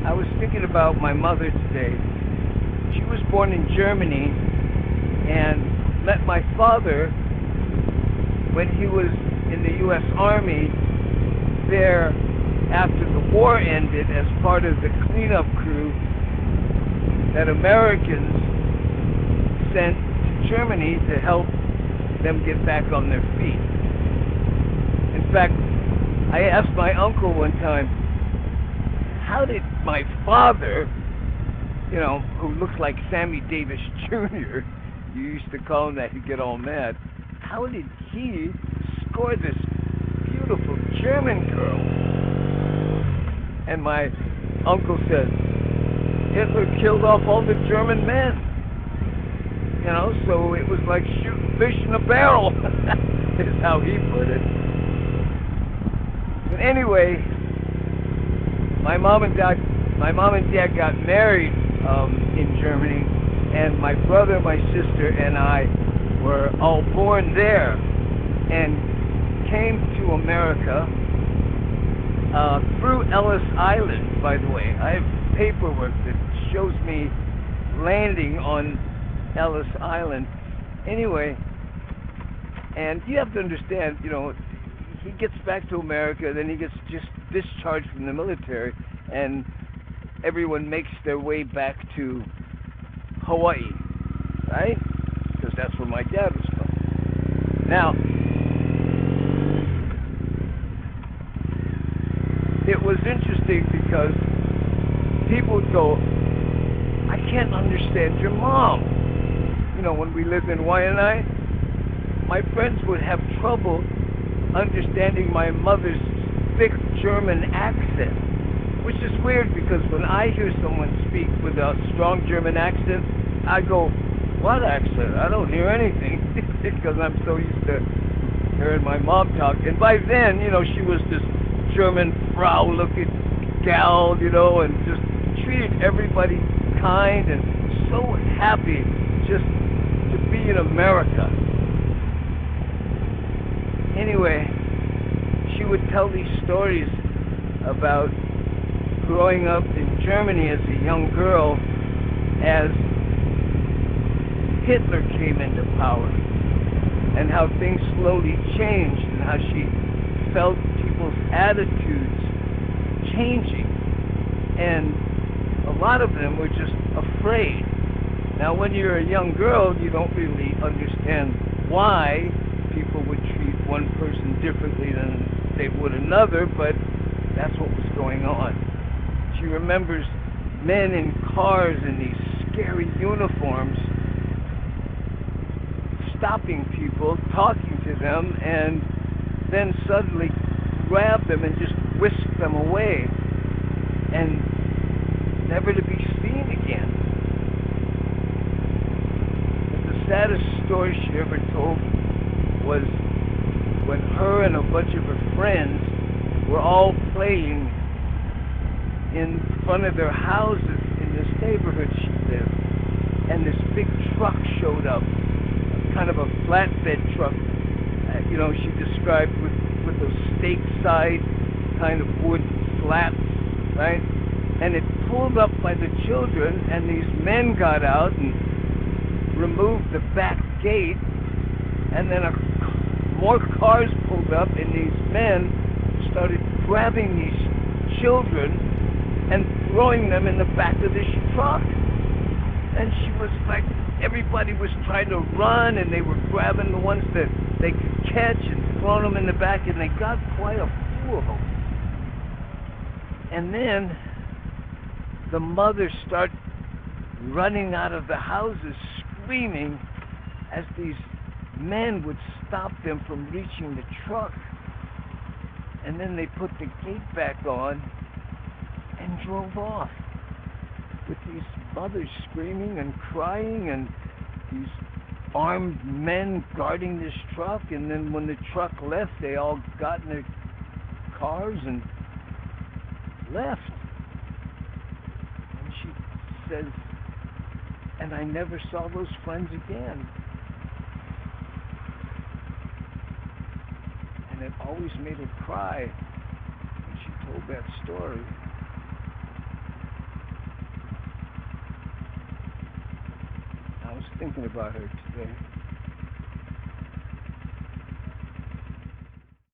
I was thinking about my mother today. She was born in Germany and met my father when he was in the U.S. Army there after the war ended as part of the cleanup crew that Americans sent to Germany to help them get back on their feet. In fact, I asked my uncle one time, how did my father, you know, who looks like Sammy Davis Jr., you used to call him that, he'd get all mad, how did he score this beautiful German girl? And my uncle said, Hitler killed off all the German men. You know, so it was like shooting fish in a barrel, is how he put it. But anyway, my mom and dad got married in Germany, and my brother, my sister, and I were all born there and came to America through Ellis Island, by the way. I have paperwork that shows me landing on Ellis Island. Anyway, and you have to understand, you know, he gets back to America, then he gets just discharged from the military, and everyone makes their way back to Hawaii, right? Because that's where my dad was from. Now, it was interesting because people would go, I can't understand your mom. You know, when we lived in Waianae, my friends would have trouble understanding my mother's thick German accent, which is weird because when I hear someone speak with a strong German accent, I go, what accent? I don't hear anything, because I'm so used to hearing my mom talk. And by then, you know, she was this German Frau-looking gal, you know, and just treated everybody kind and so happy just to be in America. Anyway, she would tell these stories about growing up in Germany as a young girl as Hitler came into power, and how things slowly changed, and how she felt people's attitudes changing, and a lot of them were just afraid. Now, when you're a young girl, you don't really understand why people would treat one person differently than they would another, but that's what was going on. She remembers men in cars in these scary uniforms stopping people, talking to them, and then suddenly grab them and just whisk them away, and never to be seen again. But the saddest story she ever told was when her and a bunch of her friends were all playing in front of their houses in this neighborhood she lived, and this big truck showed up, kind of a flatbed truck, you know, she described with those stake side kind of wood slats, right? And it pulled up by the children, and these men got out and removed the back gate, and then more cars pulled up, and these men started grabbing these children and throwing them in the back of this truck. And she was like, everybody was trying to run, and they were grabbing the ones that they could catch and throwing them in the back, and they got quite a few of them. And then the mothers start running out of the houses screaming as these men would stop them from reaching the truck. And then they put the gate back on and drove off with these mothers screaming and crying, and these armed men guarding this truck. And then when the truck left, they all got in their cars and left. And she says, and I never saw those friends again. And it always made her cry when she told that story. I was thinking about her today.